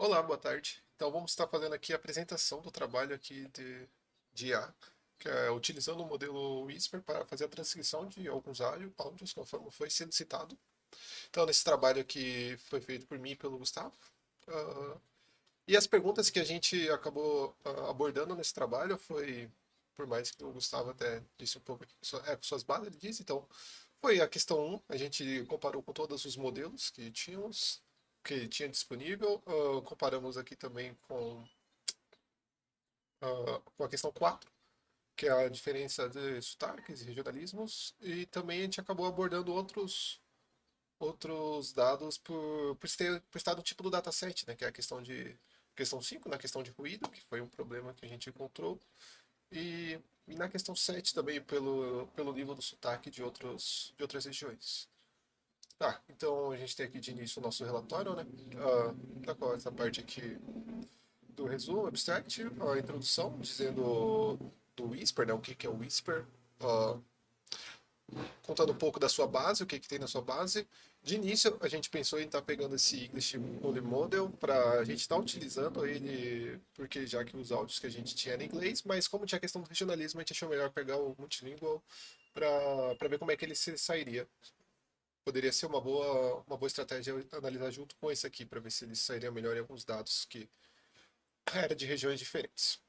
Olá, boa tarde. Então vamos estar fazendo aqui a apresentação do trabalho aqui de IA, que é utilizando o modelo Whisper para fazer a transcrição de alguns áudios, conforme foi sendo citado. Então nesse trabalho aqui foi feito por mim e pelo Gustavo. Ah, e as perguntas que a gente acabou abordando nesse trabalho foi, por mais que o Gustavo até disse um pouco aqui, com suas bases, ele disse, então foi a questão um. A gente comparou com todos os modelos que tinha disponível. Comparamos aqui também com a questão 4, que é a diferença de sotaques e regionalismos, e também a gente acabou abordando outros dados por estar no tipo do dataset, né, que é a questão 5, na questão de ruído, que foi um problema que a gente encontrou, e na questão 7 também pelo nível do sotaque de outras regiões. Tá, então a gente tem aqui de início o nosso relatório, né? Tá com essa parte aqui do resumo, abstract, a introdução, dizendo do Whisper, né? O que é o Whisper, ah, contando um pouco da sua base, o que tem na sua base. De início, a gente pensou em estar pegando esse English Only Model para a gente estar utilizando ele, porque já que os áudios que a gente tinha eram em inglês, mas como tinha a questão do regionalismo, a gente achou melhor pegar o multilingual para ver como é que ele se sairia. Poderia ser uma boa estratégia analisar junto com esse aqui, para ver se ele sairia melhor em alguns dados que era de regiões diferentes.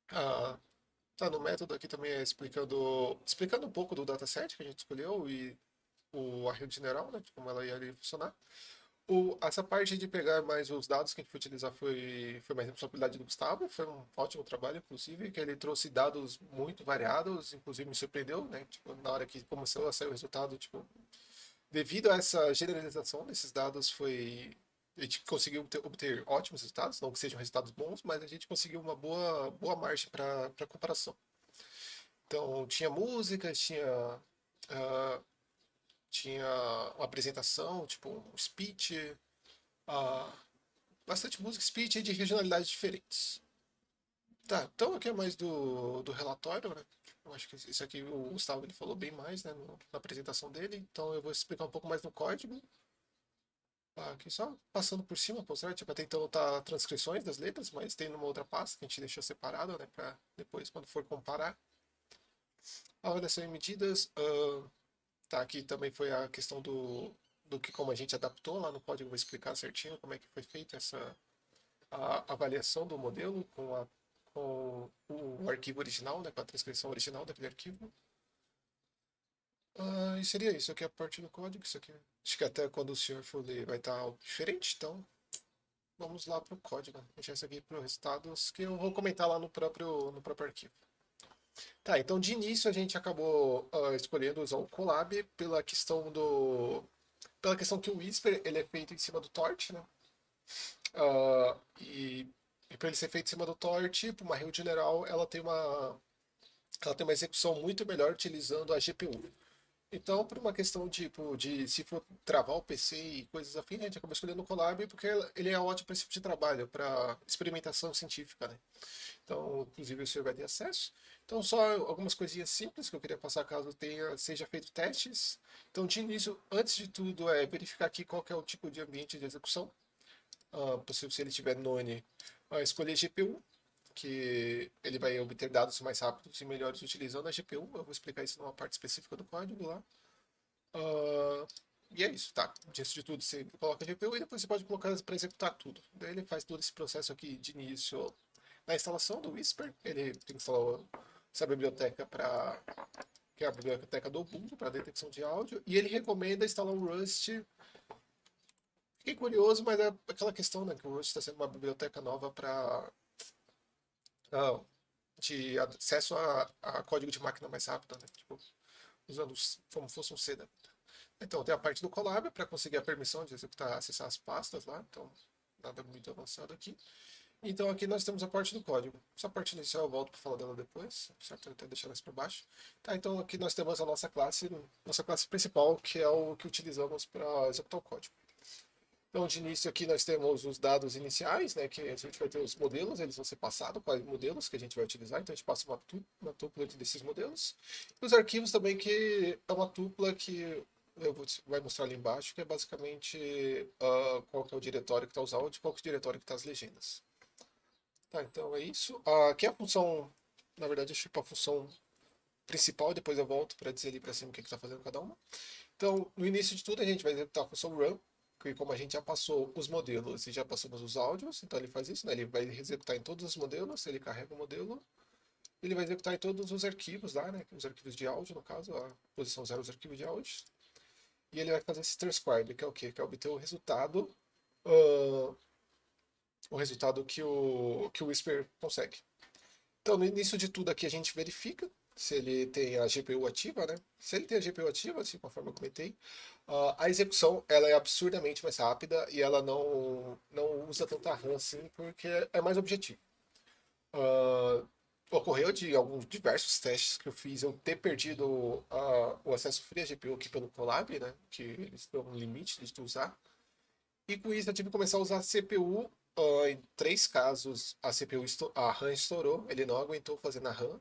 Ah, tá, no método aqui também é explicando um pouco do dataset que a gente escolheu e a rede general, né, de como ela ia funcionar. Essa parte de pegar mais os dados que a gente foi utilizar foi mais responsabilidade do Gustavo, foi um ótimo trabalho, inclusive, que ele trouxe dados muito variados, inclusive me surpreendeu, né, tipo, na hora que começou a sair o resultado, tipo, devido a essa generalização desses dados, a gente conseguiu obter ótimos resultados, não que sejam resultados bons, mas a gente conseguiu uma boa margem para comparação. Então, tinha músicas, ah, tinha uma apresentação, tipo um speech, ah, bastante música, speech de regionalidades diferentes. Tá, então aqui é mais do relatório, né? Eu acho que isso aqui o Gustavo ele falou bem mais, né, na apresentação dele, então eu vou explicar um pouco mais no código. Aqui só passando por cima, por certo, tipo, até então tá transcrições das letras, mas tem numa outra pasta que a gente deixou separada, né, para depois quando for comparar. A avaliação em medidas, tá, aqui também foi a questão do que como a gente adaptou lá no código, eu vou explicar certinho como é que foi feita a avaliação do modelo com o arquivo original, né, com a transcrição original daquele arquivo. E seria isso aqui é a parte do código, isso aqui acho que até quando o senhor for ler vai estar algo diferente, então vamos lá para o código, deixar isso aqui para os resultados que eu vou comentar lá no próprio arquivo. Tá, então de início a gente acabou escolhendo usar o Colab pela questão que o Whisper ele é feito em cima do Torch, né? E para ele ser feito em cima do Torch, para uma rede general, ela tem uma execução muito melhor utilizando a GPU. Então, por uma questão tipo de se for travar o PC e coisas afins, a gente acabou escolhendo o Colab porque ele é ótimo para esse tipo de trabalho, para experimentação científica, né? Então, inclusive, o senhor vai ter acesso. Então, só algumas coisinhas simples que eu queria passar caso seja feito testes. Então, de início, antes de tudo, é verificar aqui qual que é o tipo de ambiente de execução. Possível se ele tiver None, escolher GPU, que ele vai obter dados mais rápidos e melhores utilizando a GPU. Eu vou explicar isso numa parte específica do código lá. Ah, e é isso, tá? Antes de tudo, você coloca a GPU e depois você pode colocar para executar tudo. Daí ele faz todo esse processo aqui de início na instalação do Whisper. Ele tem que instalar essa biblioteca que é a biblioteca do Ubuntu para detecção de áudio. E ele recomenda instalar o Rust. Fiquei curioso, mas é aquela questão, né? Que o Rust está sendo uma biblioteca nova para de acesso a código de máquina mais rápido, né? Tipo, usando como fosse um C da vida. Então, tem a parte do Colab para conseguir a permissão de executar, acessar as pastas lá. Então, nada muito avançado aqui. Então, aqui nós temos a parte do código. Essa parte inicial eu volto para falar dela depois, certo? Eu até deixar mais para baixo. Tá, então aqui nós temos a nossa classe principal, que é o que utilizamos para executar o código. Então, de início aqui nós temos os dados iniciais, né, que a gente vai ter os modelos, eles vão ser passados, quais modelos que a gente vai utilizar, então a gente passa uma tupla desses modelos. E os arquivos também, que é uma tupla que vai mostrar ali embaixo, que é basicamente qual que é o diretório que está os áudios, qual que é o diretório que está as legendas. Tá, então é isso. Aqui é a função, na verdade, deixa eu ir para a função principal, depois eu volto para dizer ali para cima o que está fazendo cada uma. Então, no início de tudo, a gente vai executar a função run, que como a gente já passou os modelos e já passamos os áudios, então ele faz isso, né? Ele vai executar em todos os modelos, ele carrega o modelo, ele vai executar em todos os arquivos lá, né? Os arquivos de áudio, no caso, a posição 0 os arquivos de áudio. E ele vai fazer esse transcribe, que é o quê? Que é obter uh, o resultado que o Whisper consegue. Então, no início de tudo aqui, a gente verifica se ele tem a GPU ativa, né? Se ele tem a GPU ativa, assim, conforme eu comentei, a execução ela é absurdamente mais rápida e ela não usa tanta RAM assim, porque é mais objetivo. Uh, Ocorreu de alguns diversos testes que eu fiz eu ter perdido o acesso free à GPU aqui pelo Colab, né? Que eles dão um limite de tu usar. E com isso eu tive que começar a usar a CPU. Em 3 casos a RAM estourou, ele não aguentou fazer na RAM.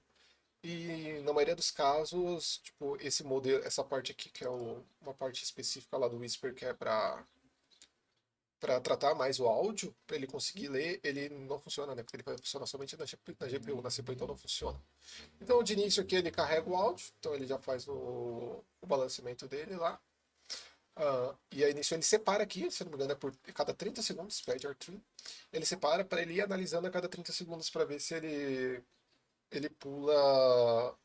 E na maioria dos casos, tipo, esse modelo, essa parte aqui, que é uma parte específica lá do Whisper, que é para tratar mais o áudio, para ele conseguir ler, ele não funciona, né? Porque ele vai funcionar somente na GPU, na CPU então não funciona. Então de início aqui ele carrega o áudio, então ele já faz o balanceamento dele lá. E aí nisso ele separa aqui, se não me engano é por cada 30 segundos, pede R3. Ele separa para ele ir analisando a cada 30 segundos para ver se ele pula.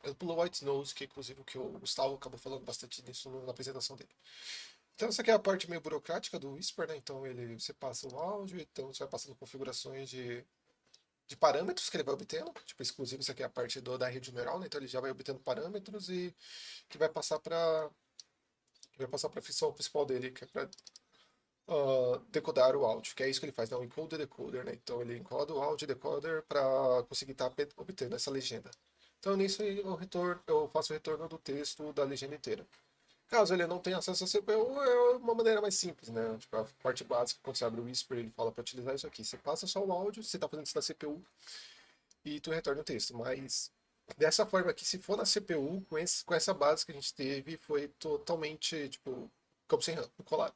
Ele pula White Nose, que é inclusive o que o Gustavo acabou falando bastante disso na apresentação dele. Então essa aqui é a parte meio burocrática do Whisper, né? Então você passa o áudio, então você vai passando configurações de parâmetros que ele vai obtendo. Tipo, exclusivo, isso aqui é a parte da rede neural, né? Então ele já vai obtendo parâmetros e que vai passar para a função principal dele, que é para decodar o áudio, que é isso que ele faz, né? O encoder decoder, né? Então ele encoda o áudio decoder para conseguir estar obtendo essa legenda. Então nisso eu faço o retorno do texto da legenda inteira. Caso ele não tenha acesso à CPU, é uma maneira mais simples, né? Tipo, a parte básica, quando você abre o Whisper, ele fala para utilizar isso aqui. Você passa só o áudio, você está fazendo isso na CPU e tu retorna o texto. Mas dessa forma aqui, se for na CPU, com essa base que a gente teve, foi totalmente, tipo, como sem RAM, no Colab.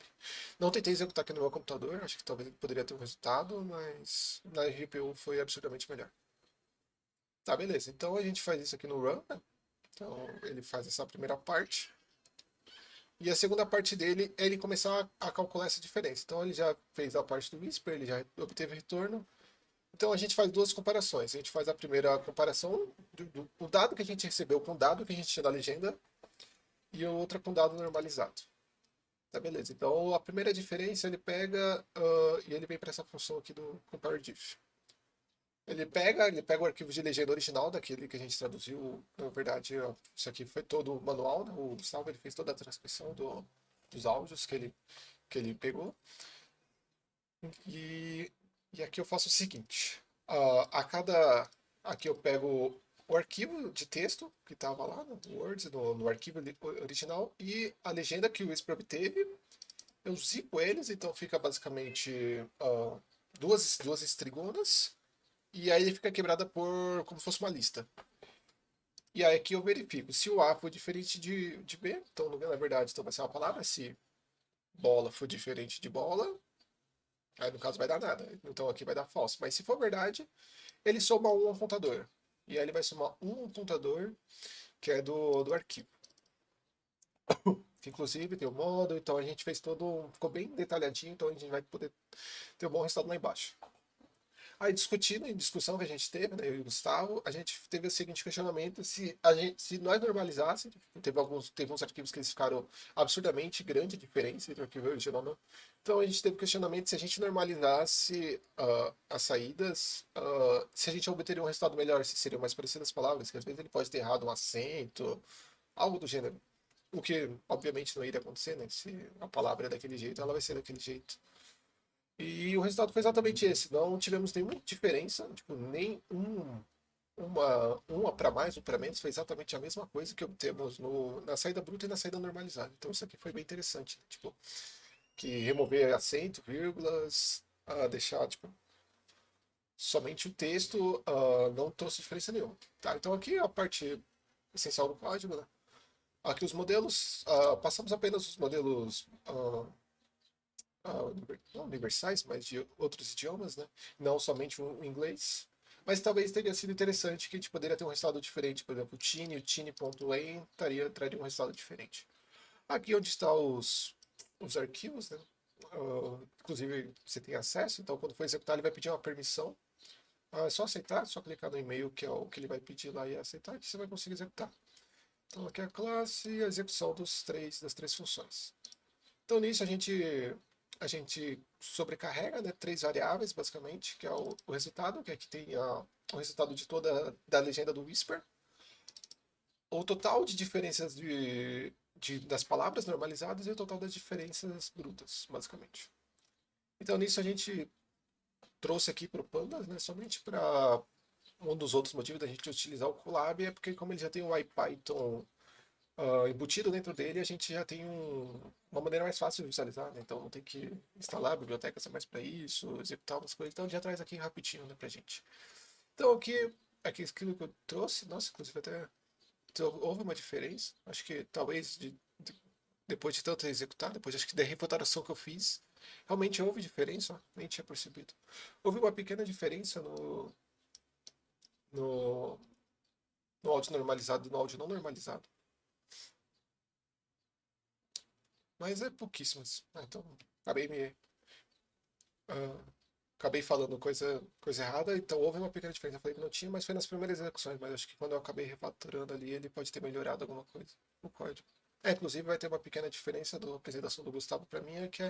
Não tentei executar aqui no meu computador, acho que talvez ele poderia ter um resultado, mas na GPU foi absurdamente melhor. Tá, beleza. Então a gente faz isso aqui no Run, né? Então ele faz essa primeira parte. E a segunda parte dele é ele começar a calcular essa diferença. Então ele já fez a parte do Whisper, ele já obteve retorno. Então a gente faz duas comparações. A gente faz a primeira comparação do dado que a gente recebeu com o dado que a gente tinha da legenda e a outra com o dado normalizado. Tá, beleza. Então a primeira diferença ele pega e ele vem para essa função aqui do compare_diff. Ele pega o arquivo de legenda original daquele que a gente traduziu. Na verdade, isso aqui foi todo manual, né? O Gustavo ele fez toda a transcrição dos áudios que ele pegou. E, e aqui eu faço o seguinte: aqui eu pego o arquivo de texto que estava lá no Word, no arquivo original, e a legenda que o Whisper obteve. Eu zipo eles, então fica basicamente duas estrigonas. E aí ele fica quebrada por como se fosse uma lista. E aí aqui eu verifico se o A for diferente de B, então na verdade então vai ser uma palavra, se bola for diferente de bola, aí no caso vai dar nada. Então aqui vai dar falso. Mas se for verdade, ele soma um ao contador. E aí ele vai somar um ao contador, que é do arquivo. Que inclusive tem o modo, então a gente fez todo. Ficou bem detalhadinho, então a gente vai poder ter um bom resultado lá embaixo. Aí discutindo, em discussão que a gente teve, né, eu e o Gustavo, a gente teve o seguinte questionamento, se nós normalizássemos, teve uns arquivos que eles ficaram absurdamente grande a diferença entre o arquivo original e não. Então a gente teve o questionamento se a gente normalizasse as saídas, se a gente obteria um resultado melhor, se seriam mais parecidas as palavras, que às vezes ele pode ter errado um acento, algo do gênero. O que, obviamente, não iria acontecer, né? Se a palavra é daquele jeito, ela vai ser daquele jeito. E o resultado foi exatamente esse. Não tivemos nenhuma diferença, tipo, nem uma para mais, um para menos, foi exatamente a mesma coisa que obtemos na saída bruta e na saída normalizada. Então isso aqui foi bem interessante, né? Tipo, que remover acento, vírgulas, deixar, tipo, somente o texto não trouxe diferença nenhuma. Tá? Então aqui é a parte essencial do código, né? Aqui os modelos, passamos apenas os modelos não universais, mas de outros idiomas, né? Não somente o inglês. Mas talvez teria sido interessante que a gente poderia ter um resultado diferente. Por exemplo, o tine.en traria um resultado diferente. Aqui onde estão os arquivos, né? Inclusive você tem acesso, então quando for executar ele vai pedir uma permissão. É só aceitar, só clicar no e-mail que é o que ele vai pedir lá e aceitar que você vai conseguir executar. Então aqui é a classe e a execução das três funções. Então nisso a gente sobrecarrega, né, três variáveis basicamente, que é o resultado, que aqui tem o resultado de toda da legenda do Whisper, o total de diferenças das palavras normalizadas e o total das diferenças brutas, basicamente. Então nisso a gente trouxe aqui para o Pandas, né, somente para um dos outros motivos da gente utilizar o Colab é porque como ele já tem o IPython embutido dentro dele, a gente já tem uma maneira mais fácil de visualizar, né? Então não tem que instalar bibliotecas a mais para isso, executar umas coisas. Então ele já traz aqui rapidinho, né, pra gente. Então aqui aquilo que eu trouxe, nossa, inclusive até houve uma diferença. Acho que talvez depois de tanto executar, depois acho que da refatoração que eu fiz, realmente houve diferença, ó, nem tinha percebido. Houve uma pequena diferença no, no áudio normalizado e no áudio não normalizado. Mas é pouquíssimas. Então, acabei me. ah, acabei falando coisa errada, então houve uma pequena diferença. Eu falei que não tinha, mas foi nas primeiras execuções. Mas acho que quando eu acabei refatorando ali, ele pode ter melhorado alguma coisa. O código. Inclusive vai ter uma pequena diferença da apresentação do Gustavo para mim, é que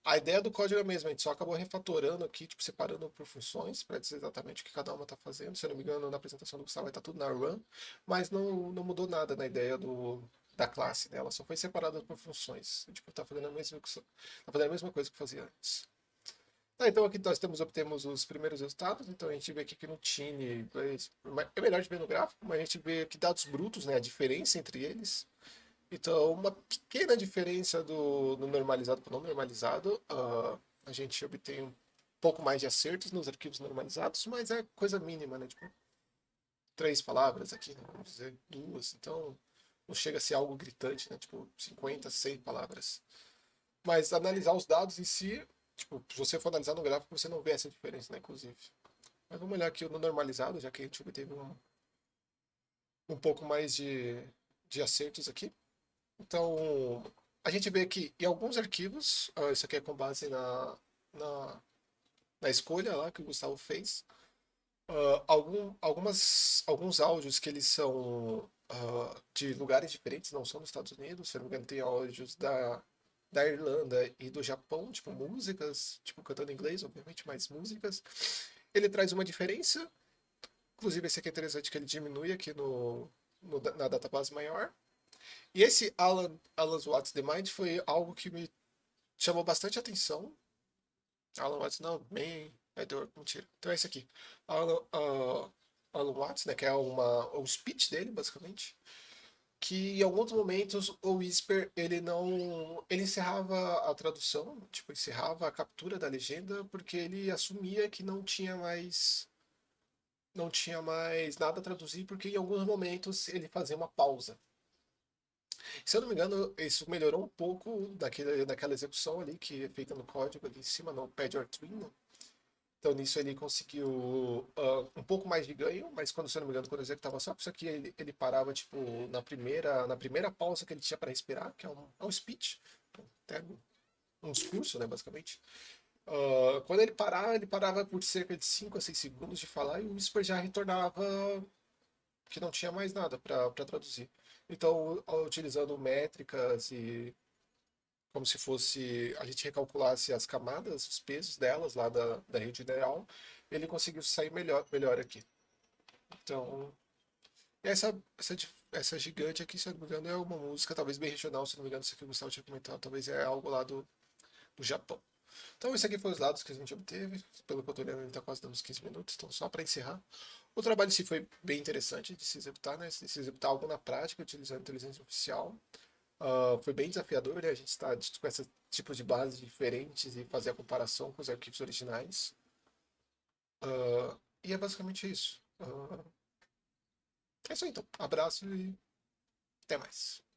a ideia do código é a mesma, a gente só acabou refatorando aqui, tipo, separando por funções, para dizer exatamente o que cada uma está fazendo. Se eu não me engano, na apresentação do Gustavo vai estar tudo na run, mas não mudou nada na ideia da classe, né? Ela só foi separada por funções. Tipo, tá fazendo tá fazendo a mesma coisa que fazia antes. Então aqui nós obtemos os primeiros resultados, então a gente vê aqui que no Tine, é melhor de ver no gráfico, mas a gente vê aqui dados brutos, né, a diferença entre eles. Então, uma pequena diferença do normalizado para o não normalizado, a gente obtém um pouco mais de acertos nos arquivos normalizados, mas é coisa mínima, né, tipo, três palavras aqui, né, vamos dizer, duas, então não chega a ser algo gritante, né, tipo, 50, 100 palavras. Mas analisar os dados em si, tipo, se você for analisar no gráfico, você não vê essa diferença, né, inclusive. Mas vamos olhar aqui no normalizado, já que a gente obteve um pouco mais de acertos aqui. Então, a gente vê que em alguns arquivos, isso aqui é com base na, na escolha lá que o Gustavo fez, alguns áudios que eles são de lugares diferentes, não são dos Estados Unidos, se não me engano, tem áudios da Irlanda e do Japão, tipo músicas, tipo cantando em inglês, obviamente, mas músicas. Ele traz uma diferença, inclusive esse aqui é interessante que ele diminui aqui na database maior. E esse Alan Watts The Mind foi algo que me chamou bastante atenção. Alan Watts, não, bem. Mentira. Então é esse aqui. Alan Watts, né, que é o speech dele, basicamente. Que em alguns momentos o Whisper ele não. Ele encerrava a tradução, tipo, encerrava a captura da legenda, porque ele assumia que não tinha mais nada a traduzir, porque em alguns momentos ele fazia uma pausa. Se eu não me engano, isso melhorou um pouco daquela execução ali que é feita no código ali em cima, no Pad or Twin, né? Então nisso ele conseguiu um pouco mais de ganho, mas quando, se eu não me engano, quando eu executava só isso aqui, ele parava tipo na primeira pausa que ele tinha para respirar, que é um speech, até um discurso, né, basicamente. Quando ele parava por cerca de 5 a 6 segundos de falar e o Whisper já retornava que não tinha mais nada para traduzir. Então, utilizando métricas e como se fosse a gente recalculasse as camadas, os pesos delas lá da rede neural, ele conseguiu sair melhor aqui. Então, essa gigante aqui, se eu não me engano, é uma música talvez bem regional, se não me engano, isso aqui o Gustavo tinha comentado, talvez é algo lá do Japão. Então, esse aqui foi os dados que a gente obteve. Pelo que eu estou olhando, ele está quase dando uns 15 minutos. Então, só para encerrar. O trabalho em si foi bem interessante de se executar, né? De se executar algo na prática, utilizando inteligência artificial. Foi bem desafiador, né? A gente está com esses tipos de bases diferentes e fazer a comparação com os arquivos originais. E é basicamente isso. É isso aí, então. Abraço e Até mais.